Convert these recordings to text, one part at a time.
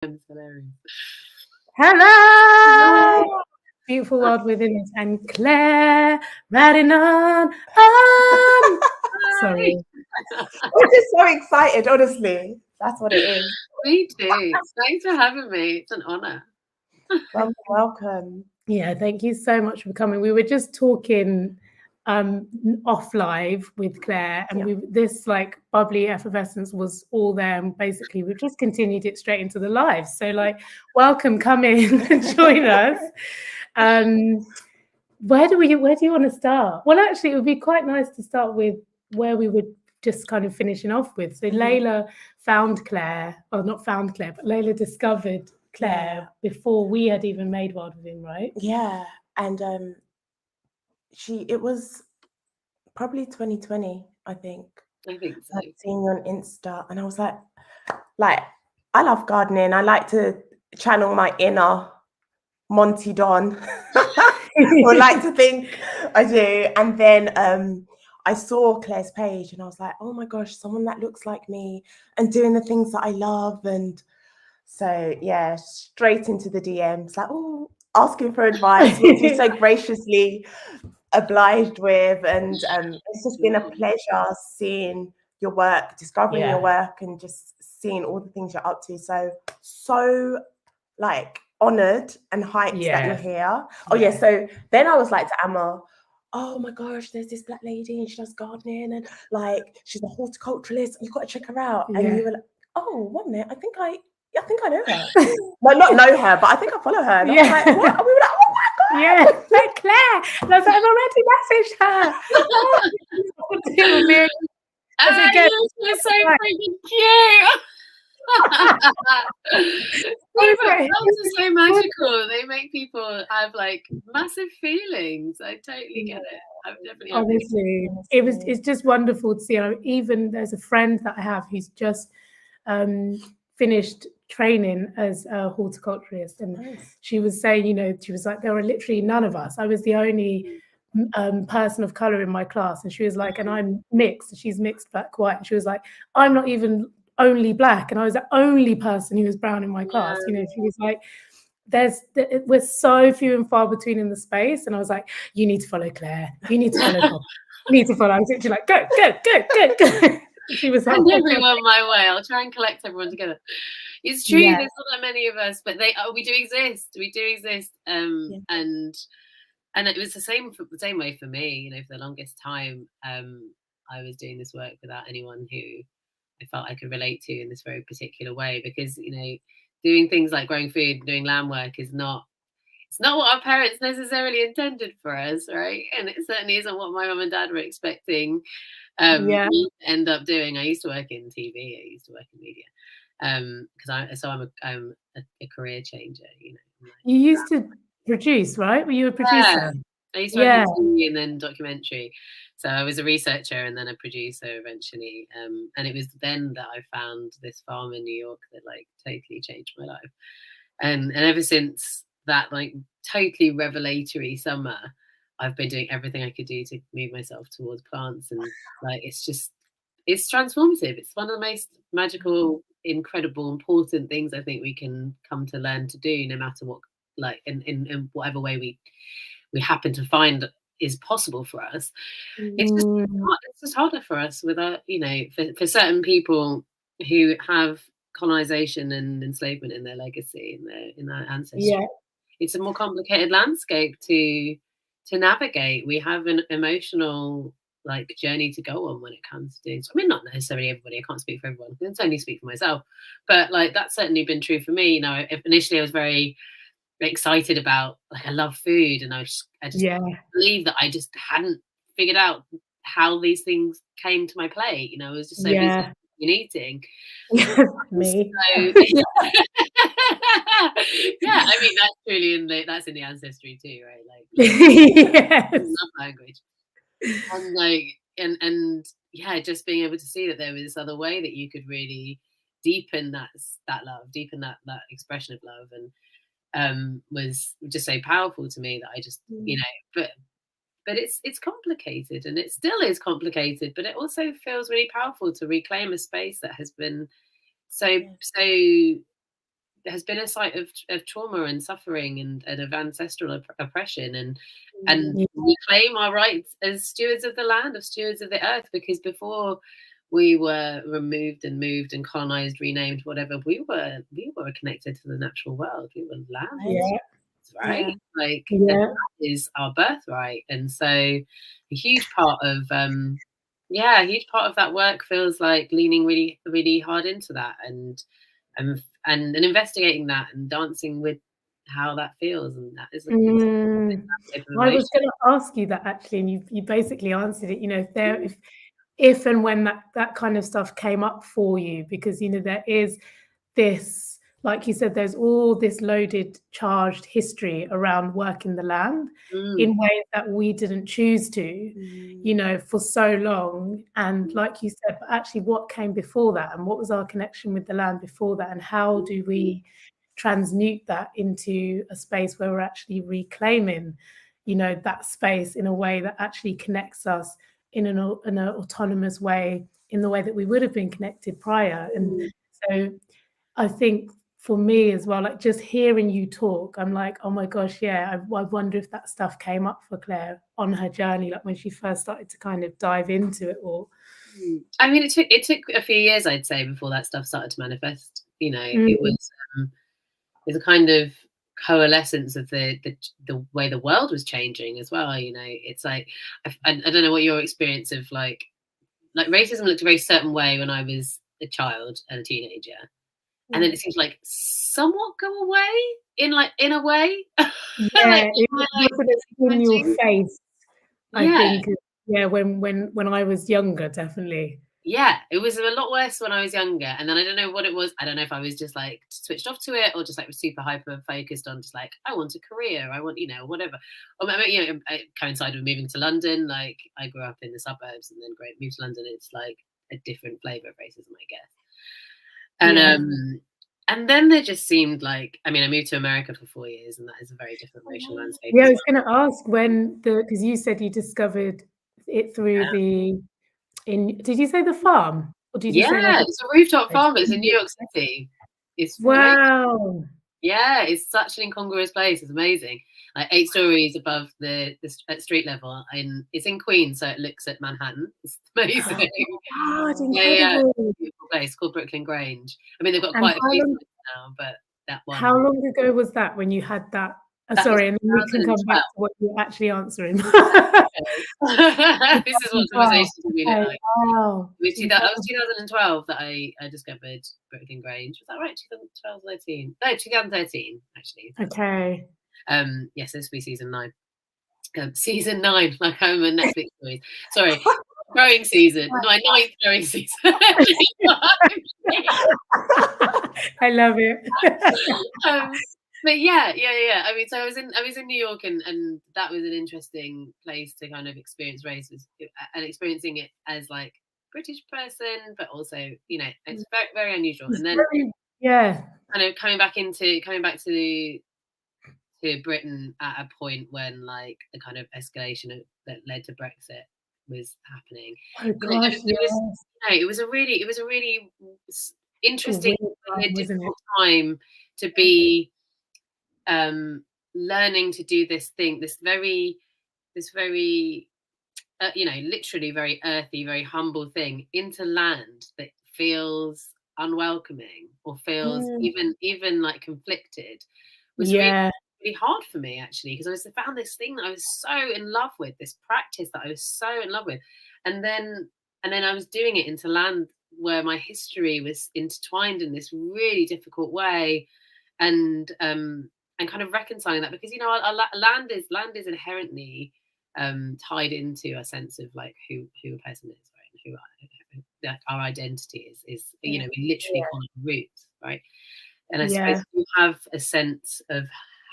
It's hilarious. Hello! Beautiful world within us. And Claire Ratinon. Sorry. I'm just so excited, honestly. That's what it is. Me too. Thanks for having me. It's an honour. Welcome. Yeah, thank you so much for coming. We were just talking off live with Claire, and this like bubbly effervescence was all there, and basically we've just continued it straight into the live. So like, welcome, come in and join us. Where do you want to start? Well, actually, it would be quite nice to start with where we were just kind of finishing off with. So Layla found Claire, or not found Claire, but Layla discovered Claire before we had even made Wild Within, right? Yeah, and it was probably 2020, I think. I think so. I'd seen you on Insta, and I was like, I love gardening. I like to channel my inner Monty Don. I would like to think I do. And then I saw Claire's page, and I was like, oh my gosh, someone that looks like me and doing the things that I love. And so, yeah, straight into the DMs, like, oh, asking for advice, which you so graciously obliged with. And it's just been a pleasure seeing your work, discovering your work, and just seeing all the things you're up to. So like honored and hyped that you're here. So then I was like to Amma, oh my gosh, there's this black lady and she does gardening, and like she's a horticulturalist, you've got to check her out. And you were like, oh, 1 minute, I think I know her. Well, not know her, but I think I follow her. And I was like, what? And we were like, oh my god, yeah, like Claire. And I was like, I've already messaged her. You're so freaking cute. Films are so magical. They make people have like massive feelings. I totally get it. I've definitely honestly, it's just wonderful to see. Even there's a friend that I have who's just finished training as a horticulturist, and she was saying, she was like, there are literally none of us. I was the only person of color in my class, and she was like, and I'm mixed. She's mixed black white, and she was like, I'm not even only black, and I was the only person who was brown in my class. She was like, we're so few and far between in the space, and I was like, you need to follow Claire, you need to follow Bob, you need to follow. I was literally like, go. She was like, everyone my way. I'll try and collect everyone together. It's true. There's not that many of us, but we do exist. We do exist. And it was the same way for me. For the longest time, I was doing this work without anyone who I felt I could relate to in this very particular way, because doing things like growing food and doing land work it's not what our parents necessarily intended for us, right? And it certainly isn't what my mum and dad were expecting me to end up doing. I used to work in TV. I used to work in media, because I'm a career changer. You used to produce, right? Were you a producer? I used to work in TV and then documentary. So I was a researcher and then a producer eventually. And it was then that I found this farm in New York that like totally changed my life. And ever since that like totally revelatory summer, I've been doing everything I could do to move myself towards plants. And like, it's transformative. It's one of the most magical, incredible, important things I think we can come to learn to do, no matter what, like in whatever way we happen to find is possible for us. It's just harder for us with our, for certain people who have colonization and enslavement in their legacy, in their ancestry. It's a more complicated landscape to navigate. We have an emotional like journey to go on when it comes to doing. So, I mean, not necessarily everybody. I can't speak for everyone. I can only speak for myself. But like that's certainly been true for me. Initially I was very excited about, like, I love food, and I just believe that I just hadn't figured out how these things came to my plate. I was just so busy in eating. Me. So, I mean that's truly that's in the ancestry too, right? Like love language, and like and just being able to see that there was this other way that you could really deepen that love, deepen that expression of love, and was just so powerful to me that I just but it's complicated, and it still is complicated, but it also feels really powerful to reclaim a space that has been so has been a site of trauma and suffering and of ancestral oppression, and we claim our rights as stewards of the land, of stewards of the earth, because before we were removed and moved and colonized, renamed, whatever, we were connected to the natural world. We were land, right? Like that is our birthright. And so a huge part of that work feels like leaning really, really hard into that and investigating that and dancing with how that feels. And that is I was going to ask you that actually, and you basically answered it. You know, if and when that kind of stuff came up for you, because, you know, there is this, like you said, there's all this loaded, charged history around working the land in ways that we didn't choose to, you know, for so long. And like you said, but actually what came before that, and what was our connection with the land before that, and how do we transmute that into a space where we're actually reclaiming, you know, that space in a way that actually connects us in an autonomous way, in the way that we would have been connected prior. And so I think for me as well, like just hearing you talk, I'm like, oh my gosh, I wonder if that stuff came up for Claire on her journey, like when she first started to kind of dive into it all. I mean, it took a few years, I'd say, before that stuff started to manifest. You know, it was a kind of coalescence of the way the world was changing as well. You know, it's like I don't know what your experience of like racism looked a very certain way when I was a child and a teenager, and then it seems like somewhat go away in a way. It was in your face. I think when I was younger, definitely. Yeah, it was a lot worse when I was younger, and then I don't know what it was. I don't know if I was just like switched off to it, or just like was super hyper focused on just like, I want a career, I want, you know, whatever. Or, you know, it coincided with moving to London. Like I grew up in the suburbs, and then moved to London. It's like a different flavor of racism, I guess. And then there just seemed like, I mean, I moved to America for 4 years, and that is a very different racial landscape. Yeah, I was going to ask because you said you discovered it through did you say the farm? Or did you say it's a rooftop farm. It's in New York City. It's wow. Yeah, it's such an incongruous place. It's amazing. Like 8 stories above the at street level, and it's in Queens, so it looks at Manhattan. It's amazing. God, incredible. Beautiful place called Brooklyn Grange. I mean, they've got quite a few now, but that one. How long ago was that when you had that? Sorry, and then we can come back to what you're actually answering. This is what conversations we like. Wow. That was 2012 that I discovered Brooklyn Grange. Was that right? 2012, 13? No, 2013 actually. Okay. Yes, this will be season 9. Season 9, like I'm a Netflix series. Sorry, growing season. My 9th growing season. I love it. But yeah. I mean, so I was in New York, and that was an interesting place to kind of experience race, and experiencing it as like British person, but also, you know, it's very, very unusual. And then kind of coming back to Britain at a point when like the kind of escalation that led to Brexit was happening. Oh gosh, it was a really interesting, difficult time to be learning to do this thing, this very you know, literally very earthy, very humble thing into land that feels unwelcoming or feels even like conflicted, was really hard for me, actually, because I found this thing that I was so in love with, this practice that I was so in love with, and then I was doing it into land where my history was intertwined in this really difficult way, and kind of reconciling that, because, you know, land is inherently tied into a sense of like who a person is, right, and who our identity is, you know, we literally call it roots, right? And I suppose you have a sense of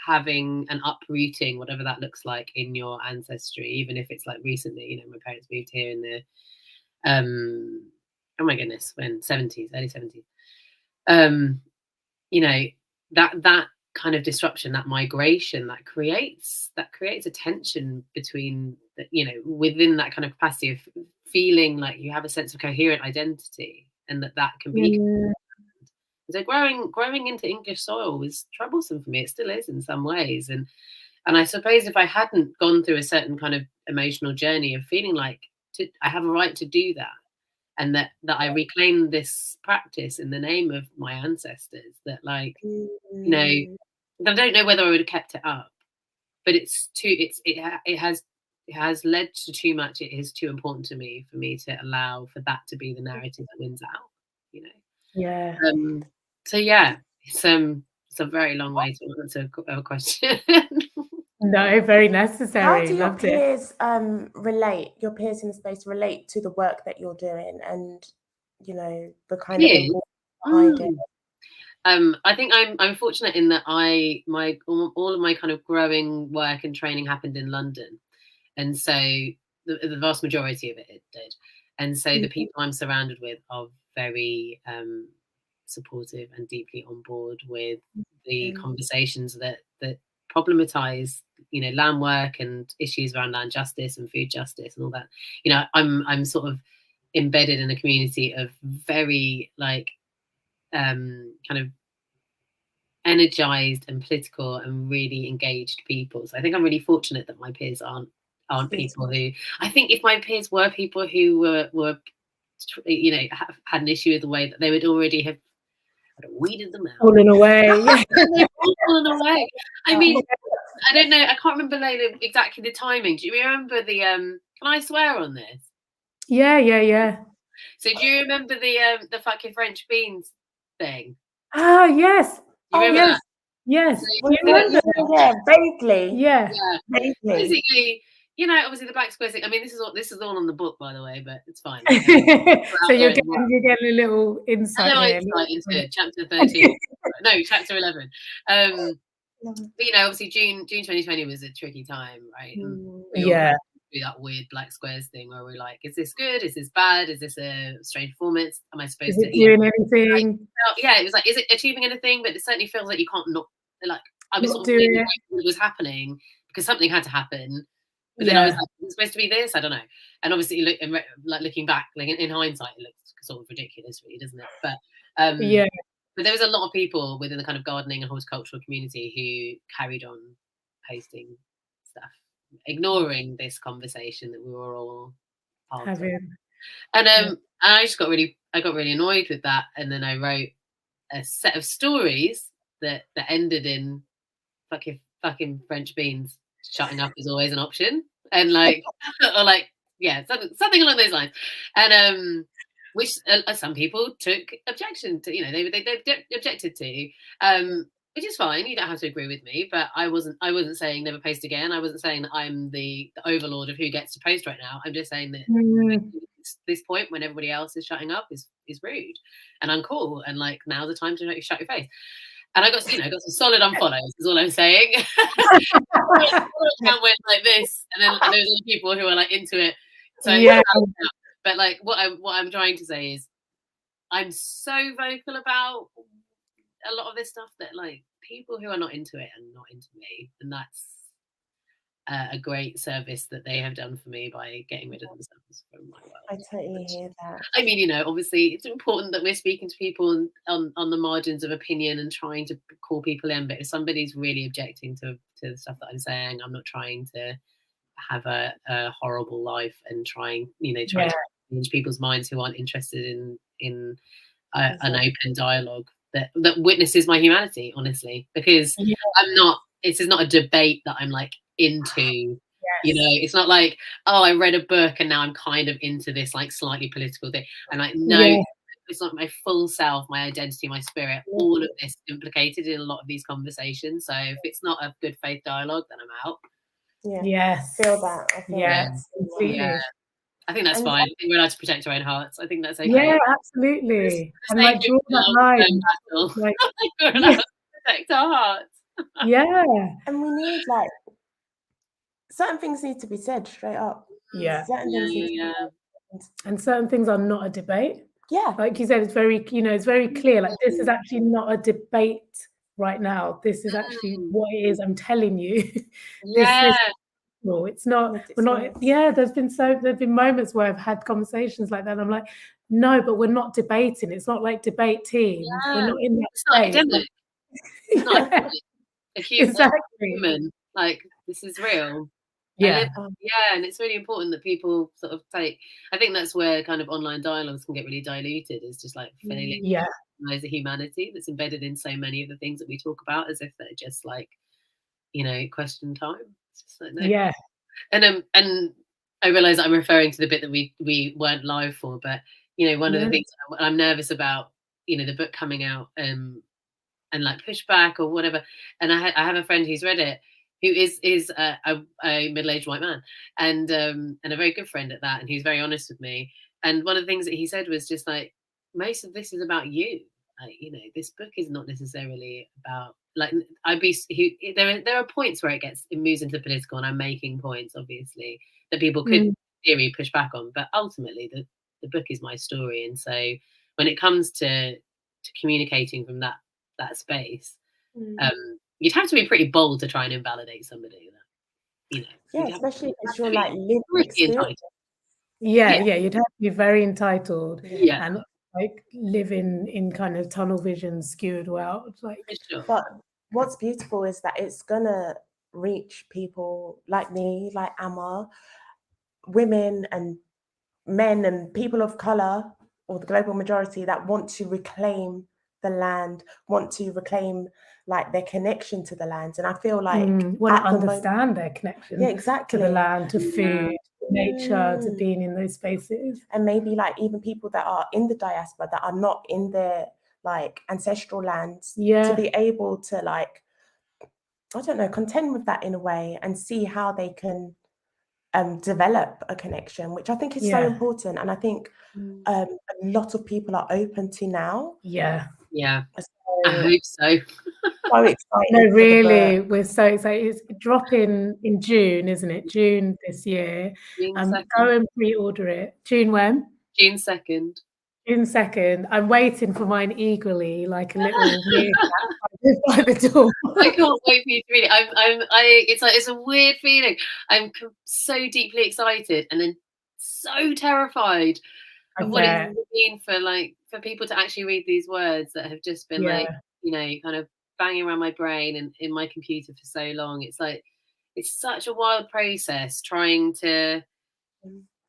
having an uprooting, whatever that looks like, in your ancestry, even if it's like recently. You know, my parents moved here in the oh my goodness, when early 70s. You know, that kind of disruption, that migration, that creates a tension between you know, within that kind of capacity of feeling like you have a sense of coherent identity, and that can be So growing into English soil was troublesome for me. It still is in some ways. And I suppose if I hadn't gone through a certain kind of emotional journey of feeling like I have a right to do that, and that I reclaim this practice in the name of my ancestors, that like, you know, I don't know whether I would have kept it up, but it has led to too much. It is too important to me for me to allow for that to be the narrative that wins out, you know. Yeah. So yeah, it's a very long way to answer a question. No, very necessary. How do your Loved it. peers your peers in the space relate to the work that you're doing, and you know, the kind of importance behind it? I think I'm fortunate in that all of my kind of growing work and training happened in London, and so the vast majority of it did, and so the people I'm surrounded with are very supportive and deeply on board with the conversations that problematize, you know, land work and issues around land justice and food justice and all that. You know, I'm sort of embedded in a community of very like kind of energized and political and really engaged people. So I think I'm really fortunate that my peers aren't people who, I think if my peers were people who were you know, had an issue with the way that they would already have weeded them out. Fallen away. Fallen away. I mean, I don't know. I can't remember exactly the timing. Do you remember the? Can I swear on this? Yeah. So do you remember the fucking French beans thing? Ah, yes. You remember that? Yes. Yeah, vaguely. Yeah. Vaguely. Basically, you know, obviously the Black Square thing. I mean, this is all on the book, by the way, but it's fine. So you're getting a little insight. Into chapter 13. No, chapter 11. But you know, obviously June 2020 was a tricky time, right? And we all do that weird Black Squares thing where we're like, is this good? Is this bad? Is this a strange performance? Am I supposed to doing anything? It was like, is it achieving anything? But it certainly feels like you can't not, like, I was sort of thinking what was happening because something had to happen. But then I was like, is it supposed to be this? I don't know. And obviously, looking back, like in hindsight, it looks sort of ridiculous, really, doesn't it? But but there was a lot of people within the kind of gardening and horticultural community who carried on posting stuff, ignoring this conversation that we were all part of. And I just got really annoyed with that. And then I wrote a set of stories that ended in fucking French beans shutting up is always an option, and like, or like, yeah, something along those lines, and which some people took objection to, you know, they objected to, which is fine. You don't have to agree with me, but I wasn't saying never post again. I wasn't saying that I'm the overlord of who gets to post right now. I'm just saying that this point when everybody else is shutting up is rude and uncool, and like now's the time to shut your face. And I got some solid unfollows, is all I'm saying. Went like this, and then there was other people who were like into it. So but like what I'm trying to say is, I'm so vocal about a lot of this stuff that like people who are not into it are not into me, and that's a great service that they have done for me by getting rid of themselves from my world. I totally hear that. I mean, you know, obviously it's important that we're speaking to people on the margins of opinion and trying to call people in, but if somebody's really objecting to the stuff that I'm saying, I'm not trying to have a horrible life and trying to change people's minds who aren't interested in an open dialogue that witnesses my humanity, honestly, because this is not a debate that I'm like into. You know, it's not like, oh, I read a book and now I'm kind of into this like slightly political thing, and like it's not my full self, my identity, my spirit, all of this implicated in a lot of these conversations. So if it's not a good faith dialogue, then I'm out. Feel that. Completely. I think that's fine. I think we're allowed to protect our own hearts. I think that's okay. Yeah, absolutely. And like draw that line. Like, we're allowed to protect our hearts. And we need like certain things need to be said straight up. And certain things are not a debate. Like you said, it's very clear. Like this is actually not a debate right now. This is actually what it is. I'm telling you. It's not. We're not. There's been moments where I've had conversations like that. And I'm like, no, but we're not debating. It's not like debate teams. We're not in that It's not space. academic. It's not academic. Exactly. Human, like, this is real. Yeah. And it's really important that people sort of take. I think that's where kind of online dialogues can get really diluted. It's just like failing to recognize the humanity that's embedded in so many of the things that we talk about, as if they're just like, question time. It's just like, no. Yeah. And I realise I'm referring to the bit that we weren't live for, but one of the things I'm nervous about, the book coming out and like pushback or whatever. And I have a friend who's read it, who is a middle-aged white man, and a very good friend at that, and he's very honest with me. And one of the things that he said was just like, most of this is about you. Like, this book is not necessarily about, like, there are points where it moves into political, and I'm making points, obviously, that people could in theory push back on, but ultimately the book is my story. And so when it comes to communicating from that space, you'd have to be pretty bold to try and invalidate somebody. Especially if you're like living experience. Yeah, you'd have to be very entitled and like live in kind of tunnel vision, skewered world. Like, but what's beautiful is that it's gonna reach people like me, like Amma, women and men and people of color, or the global majority, that want to reclaim the land, want to reclaim like their connection to the land. And I feel like want to understand their connection exactly to the land, to food, nature, to being in those spaces. And maybe like even people that are in the diaspora that are not in their like ancestral lands, to be able to like, I don't know, contend with that in a way and see how they can develop a connection, which I think is so important. And I think a lot of people are open to now. I hope so. So excited. No, really, we're so excited. It's dropping in June, isn't it? June this year. Go and pre-order it. June when? June 2nd. June 2nd. I'm waiting for mine eagerly, like a little meerkat by the door. I can't wait for you to read it. It's a weird feeling. I'm so deeply excited and then so terrified of what it's mean for people to actually read these words that have just been kind of banging around my brain and in my computer for so long. It's like, it's such a wild process trying to.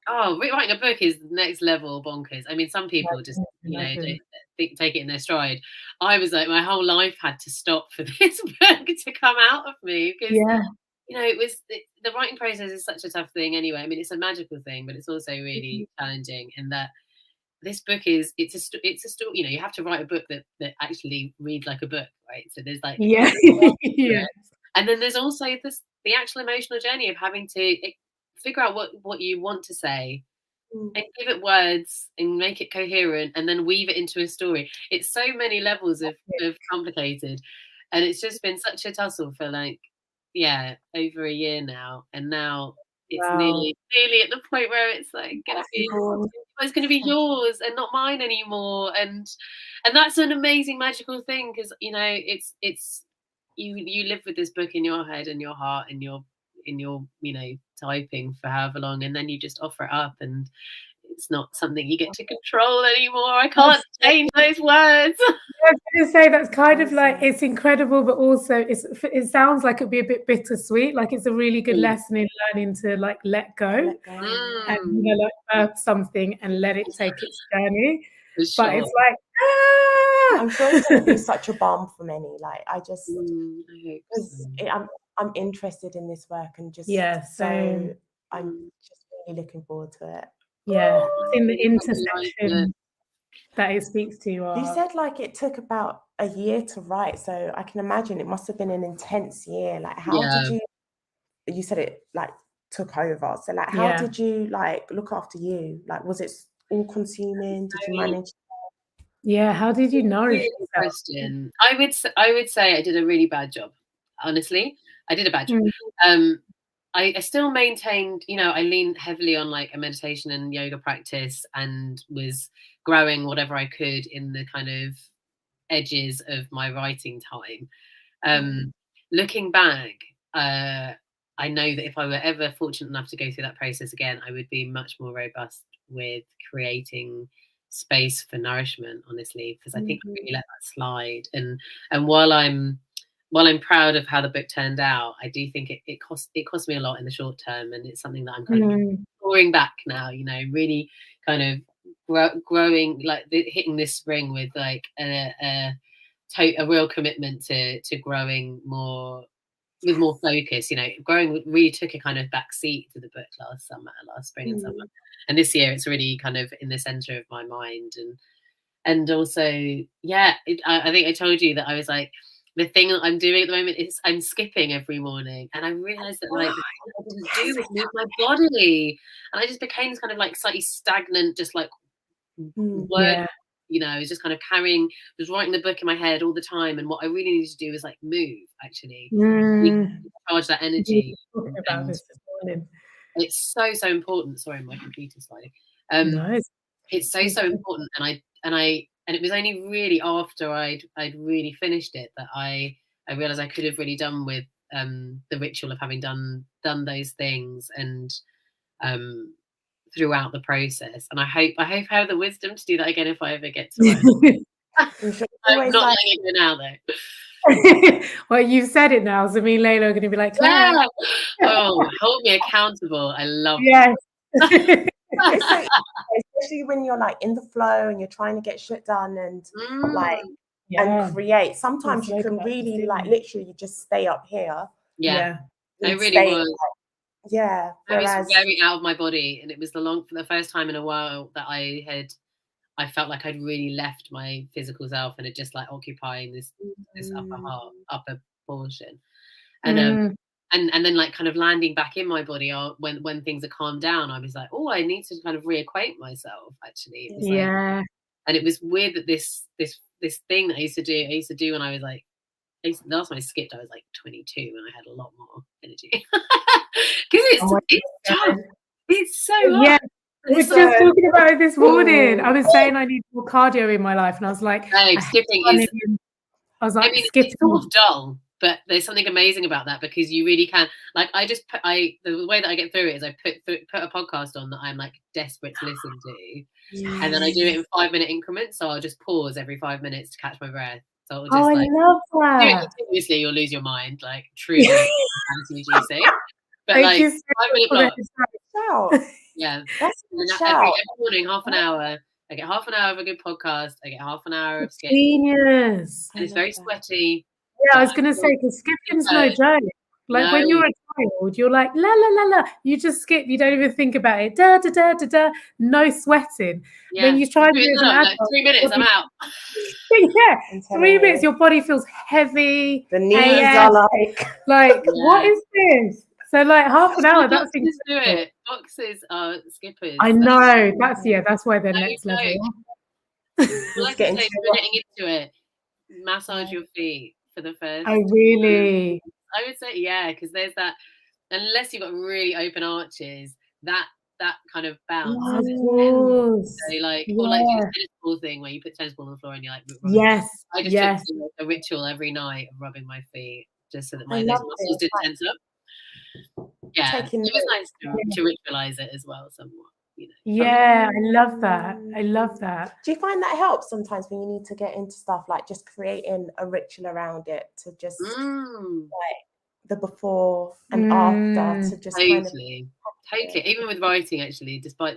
Writing a book is next level bonkers. I mean, some people just take it in their stride. I was like, my whole life had to stop for this book to come out of me, because the writing process is such a tough thing anyway. I mean, it's a magical thing, but it's also really challenging in that this book is it's a story. You have to write a book that actually reads like a book, right? So there's like and then there's also the actual emotional journey of having to figure out what you want to say and give it words and make it coherent and then weave it into a story. It's so many levels of complicated, and it's just been such a tussle for over a year now, and now it's nearly at the point where it's like it's going to be yours and not mine anymore, and that's an amazing magical thing, because it's you live with this book in your head and your heart and your typing for however long, and then you just offer it up, and it's not something you get to control anymore. I can't change those words. I was going to say, that's kind of like, it's incredible, but also it sounds like it'd be a bit bittersweet. Like, it's a really good lesson in learning to like let go. And like birth something and let it take its journey. But it's like, I'm sure it's going to be such a balm for many. Like, I just I'm interested in this work, and just so I'm just really looking forward to it. In the intersection that it speaks to. You said like it took about a year to write, so I can imagine it must have been an intense year. Like, how did you said it like took over, so like how did you like look after you? Like, was it all consuming? Did you manage? How did you nourish yourself? Question. I would say I did a really bad job. Honestly, I did a bad job. I still maintained, I leaned heavily on like a meditation and yoga practice, and was growing whatever I could in the kind of edges of my writing time. Looking back, I know that if I were ever fortunate enough to go through that process again, I would be much more robust with creating space for nourishment, honestly, because I think I really let that slide. And while I'm proud of how the book turned out, I do think it cost me a lot in the short term, and it's something that I'm kind of drawing back now, you know, really kind of growing, like hitting this spring with like a real commitment to growing more, with more focus, you know. Growing really took a kind of back seat to the book last spring and summer, and this year it's really kind of in the center of my mind. And also, yeah, I think I told you that I was like, the thing that I'm doing at the moment is I'm skipping every morning, and I realized that like I didn't do was move my body, and I just became this kind of like slightly stagnant, just like word. You know, I was just kind of was writing the book in my head all the time, and what I really needed to do was like move, actually, charge that energy. About this morning. It's so important. Sorry, my computer's sliding. It's so important, and it was only really after I'd really finished it that I realized I could have really done with the ritual of having done those things, and throughout the process. And I hope I have the wisdom to do that again if I ever get to it. I'm not letting it go now though. Well, you've said it now, so me and Layla are going to be like, Claire. Oh, hold me accountable. I love it. Especially when you're like in the flow and you're trying to get shit done and like and create. Sometimes you can really like literally just stay up here. Yeah. I really was. Yeah, I was very out of my body, and it was for the first time in a while that I felt like I'd really left my physical self and had just like occupying this upper portion, and then like kind of landing back in my body when things are calmed down. I was like, oh, I need to kind of reacquaint myself. Actually, it was like, and it was weird that this thing that I used to do when I was like. Last time I skipped, I was like 22, and I had a lot more energy. Because it's tough. It's so hard. Yeah, we were just talking about it this morning. I was saying I need more cardio in my life, and I was like, skipping is. I was like, it's sort of dull, but there's something amazing about that, because you really can. Like, the way that I get through it is I put a podcast on that I'm like desperate to listen to, and then I do it in 5-minute increments. So I'll just pause every 5 minutes to catch my breath. So just, I love that. Do it continuously, you'll lose your mind, like truly juicy. But like 5-minute blocks. Yeah. Every morning, half an hour. I get half an hour of a good podcast. I get half an hour of skip. Genius. And it's very sweaty. Yeah, I was gonna say, because skipping's no joke. Like when you're a child, you're like la la la la. You just skip. You don't even think about it. Da da da da da. No sweating. Yeah. Then you try to do it as an adult. 3 minutes, I'm out. Yeah, 3 minutes. Your body feels heavy. The knees are like what is this? So like half an hour. That's do it. Boxes are skippers. I know. That's why they're next level. Like I say, we're getting into it. Massage your feet for the first. Oh really? I would say because there's that. Unless you've got really open arches, that kind of bounce. So like, or like do the tennis ball thing where you put tennis ball on the floor and you're like, I just took a ritual every night of rubbing my feet just so that my muscles did tense up. Yeah, it was nice to ritualize it as well somewhat. You know, yeah, I love that. Do you find that helps sometimes when you need to get into stuff, like just creating a ritual around it to just like the before and after to just totally. Even with writing, actually, despite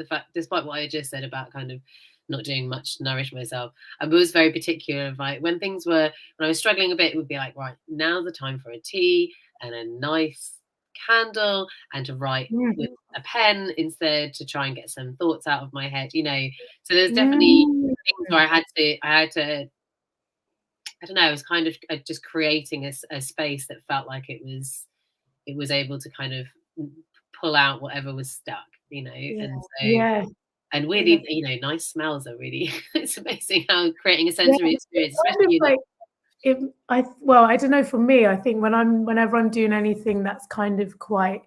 what I just said about kind of not doing much to nourish myself, I was very particular of like when I was struggling a bit, it would be like, right, now's the time for a tea and a nice candle and to write with a pen instead, to try and get some thoughts out of my head, you know. So there's definitely things where I had to I don't know, I was kind of just creating a space that felt like it was able to kind of pull out whatever was stuck, you know. And so and really, you know, nice smells are really it's amazing how creating a sensory experience, especially I don't know, for me, I think whenever I'm doing anything that's kind of quite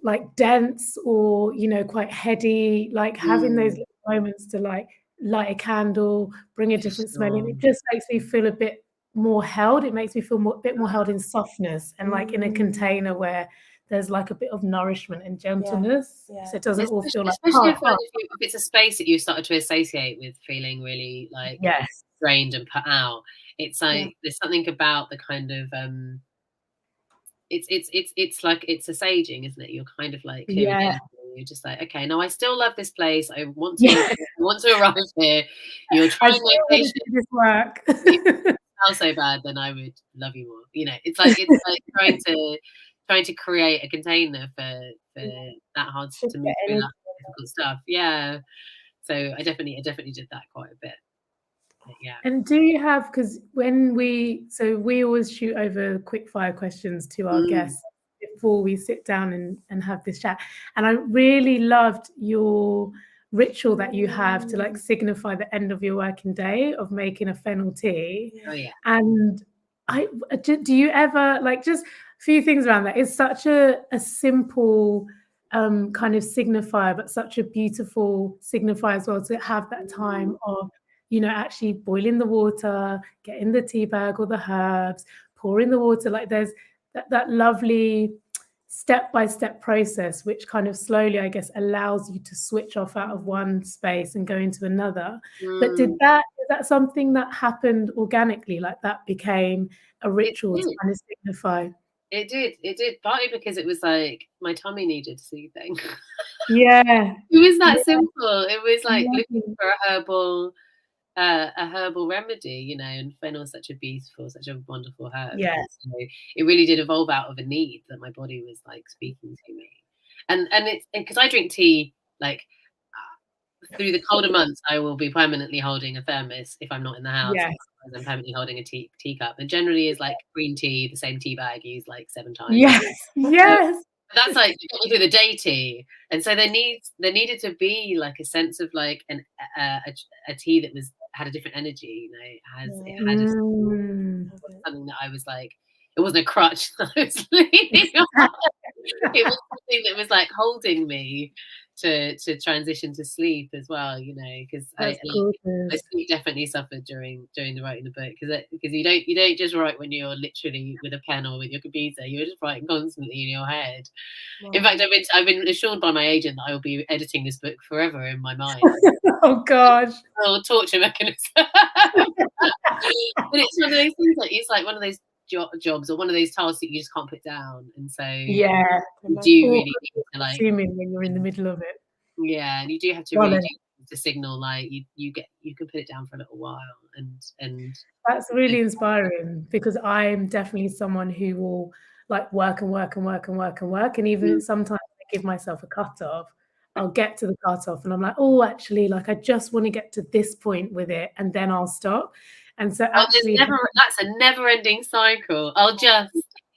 like dense or, you know, quite heady, like having those moments to like light a candle, bring a different smell in, it just makes me feel a bit more held. It makes me feel a bit more held in softness and like in a container where there's like a bit of nourishment and gentleness. So it doesn't all feel like especially if it's a space that you started to associate with feeling really like drained and put out. It's like there's something about the kind of it's like it's a saging, isn't it? You're kind of like clearing you're just like, okay, no, I still love this place. I want to arrive here. You're trying to make this work. If so bad, then I would love you more. You know, it's like trying to create a container for that hard to move through that difficult stuff. Yeah. So I definitely did that quite a bit. Yeah. And do you have, because when we always shoot over quick fire questions to our guests before we sit down and have this chat, and I really loved your ritual that you have to like signify the end of your working day of making a fennel tea. And do you ever, like, just a few things around that? It's such a simple kind of signifier, but such a beautiful signifier as well, to have that time of, you know, actually boiling the water, getting the tea bag or the herbs, pouring the water. Like there's that lovely step-by-step process, which kind of slowly, I guess, allows you to switch off out of one space and go into another. But is that something that happened organically? Like that became a ritual to kind of signify? It did, partly because it was like my tummy needed soothing. It was that simple. It was like looking for a herbal remedy, you know, and fennel is such a wonderful herb. So it really did evolve out of a need that my body was like speaking to me. And it's because I drink tea like through the colder months, I will be permanently holding a thermos if I'm not in the house. I'm permanently holding a teacup, and generally is like green tea, the same tea bag used like 7 times. That's like through the day tea, and so there needed to be like a sense of like a tea that had a different energy. You know, it had something that I was like, it wasn't a crutch that I was leaning on. It was something that was like holding me to transition to sleep as well. You know, because I sleep definitely suffered during the writing of the book, because you don't just write when you're literally with a pen or with your computer. You're just writing constantly in your head. In fact, I've been assured by my agent that I will be editing this book forever in my mind. Oh gosh, a torture mechanism. But it's one of those things that it's like one of those jobs or one of those tasks that you just can't put down, and so you do really need to, like, assuming when you're in the middle of it, and you do have to really to signal like you can put it down for a little while, and that's really inspiring, because I'm definitely someone who will like work and work and work and work and work, and even sometimes I give myself a cut-off. I'll get to the cut-off and I'm like, oh, actually, like I just want to get to this point with it, and then I'll stop. And so actually that's a never-ending cycle.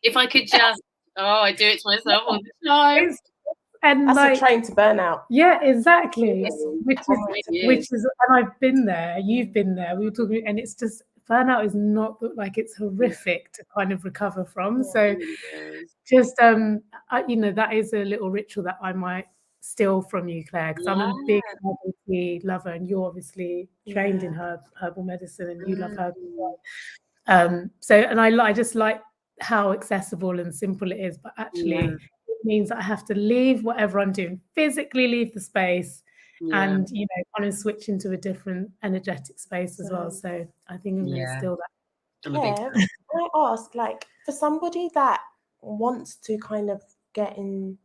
If I could just I do it to myself all the time. And that's like a train to burnout. Yeah, exactly. Which is, and I've been there, you've been there, we were talking, and it's just, burnout is not like, it's horrific to kind of recover from. So just you know, that is a little ritual that I might steal from you, Claire, because I'm a big herbal tea lover, and you're obviously trained in herbal medicine, and you love herbal. So, and I just like how accessible and simple it is, but actually it means that I have to leave whatever I'm doing, physically leave the space, and you know, kind of switch into a different energetic space as well. So I think I'm going to steal that. Can I ask, like, for somebody that wants to kind of get in,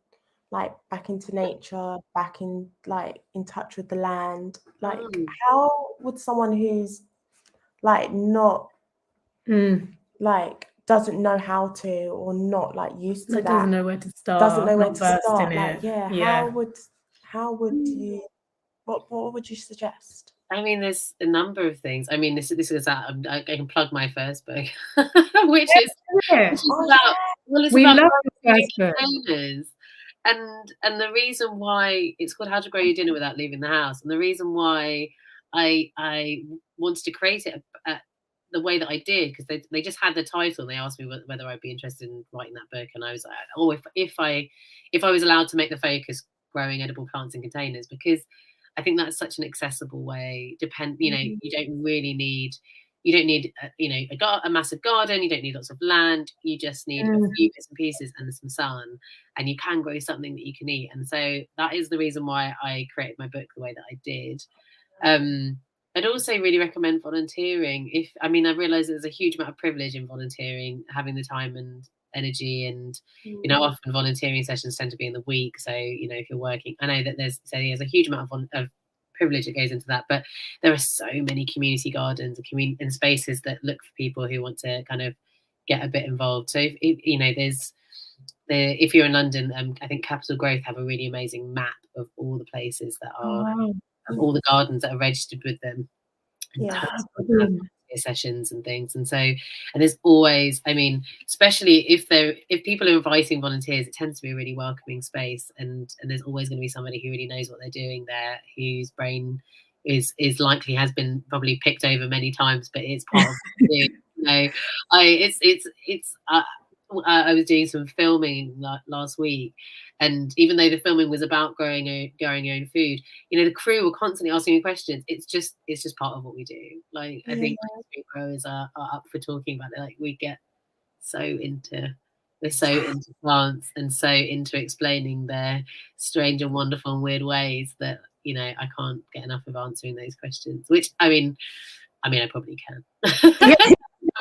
like, back into nature, back in, like, in touch with the land, like, how would someone who's like not like doesn't know how to, or not like used to that, doesn't know where to start, like, how would you, what would you suggest? I mean, there's a number of things. I mean, this is I can plug my first book, which is about, we love the first book. And the reason why it's called How to Grow Your Dinner Without Leaving the House, and the reason why I wanted to create it the way that I did, because they just had the title, and they asked me whether I'd be interested in writing that book, and I was like, oh, if I was allowed to make the focus growing edible plants in containers, because I think that's such an accessible way. You know, you don't really need you don't need, a massive garden. You don't need lots of land. You just need a few bits and pieces and some sun, and you can grow something that you can eat. And so that is the reason why I created my book the way that I did. I'd also really recommend volunteering. I realise there's a huge amount of privilege in volunteering, having the time and energy, and often volunteering sessions tend to be in the week. So if you're working, I know that there's a huge amount of privilege that goes into that, but there are so many community gardens and spaces that look for people who want to kind of get a bit involved. So if you're in London, I think Capital Growth have a really amazing map of all the places that are of all the gardens that are registered with them, and sessions and things. And there's always, especially if people are inviting volunteers, it tends to be a really welcoming space, and there's always going to be somebody who really knows what they're doing there, whose brain is likely has been probably picked over many times, but it's part of I was doing some filming last week, and even though the filming was about growing your own food, the crew were constantly asking me questions. It's just part of what we do. I think food growers are up for talking about it. We get we're so into plants and so into explaining their strange and wonderful and weird ways that I can't get enough of answering those questions. Which I probably can.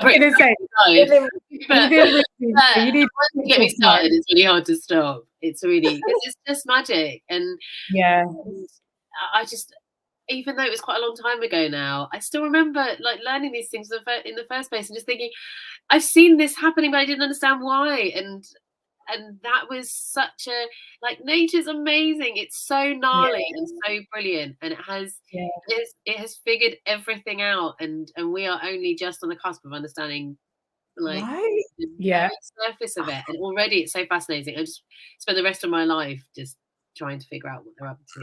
I'm going to say, you need to get me started. It's really hard to stop. It's just magic, and I just, even though it was quite a long time ago now, I still remember learning these things in the first place, and just thinking, I've seen this happening, but I didn't understand why, and that was such a nature's amazing. It's so gnarly and so brilliant, and it has figured everything out, and we are only just on the cusp of understanding the surface of it, and already it's so fascinating. I just spend the rest of my life just trying to figure out what they're up to.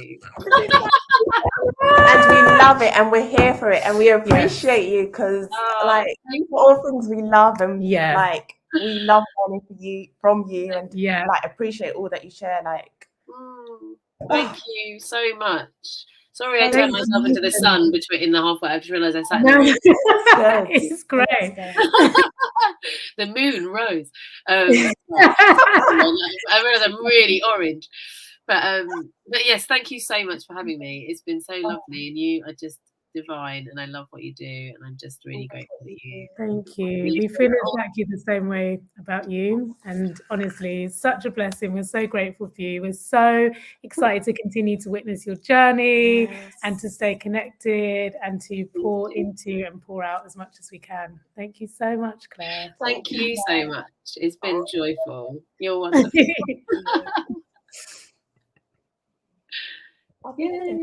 And we love it, and we're here for it, and we appreciate you, because all things we love, and we love learning from you, and appreciate all that you share. Thank you so much. Sorry, I turned myself into the sun in the halfway. I just realised I sat there. It's great. The moon rose. I realised I'm really orange. But yes, thank you so much for having me. It's been so lovely, and you are just divine, and I love what you do, and I'm just really grateful that you. Thank you. We feel exactly the same way about you, and honestly, it's such a blessing. We're so grateful for you. We're so excited to continue to witness your journey and to stay connected and to pour into and pour out as much as we can. Thank you so much, Claire. Thank you so much. It's been joyful. You're wonderful.